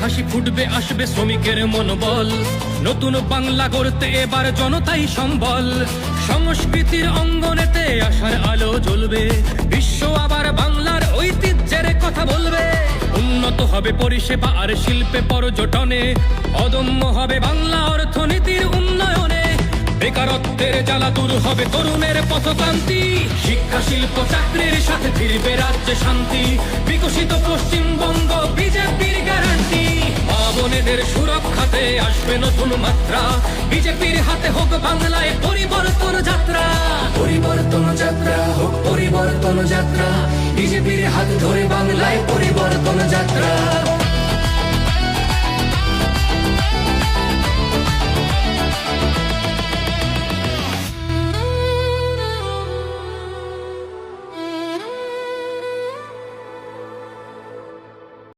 হাসি ফুটবে, আসবে শ্রমিকের মনোবল। নতুন বাংলা গড়তে এবার জনতাই সম্বল। সংস্কৃতির অঙ্গনেতে আশার আলো জ্বলবে, বিশ্ব আবার বাংলার ঐতিহ্যের কথা বলবে। উন্নত হবে পরিষেবা আর শিল্পে পর্যটনে, অদম্য হবে বাংলা অর্থনীতির উন্নয়নে। বেকারত্বের জ্বালা দূর হবে তরুণের পথক্রান্তি, শিক্ষা শিল্প চাকরির সাথে ফিরবে রাজ্যে শান্তি। বিকশিত পশ্চিমবঙ্গ বিজেপির গ্যারান্টি, মা বোনেদের সুরক্ষাতে আসবে নতুন মাত্রা। বিজেপির হাতে হোক বাংলায় পরিবর্তন যাত্রা। পরিবর্তন যাত্রা হোক পরিবর্তন যাত্রা, বিজেপির হাত ধরে বাংলায় পরিবর্তন যাত্রা।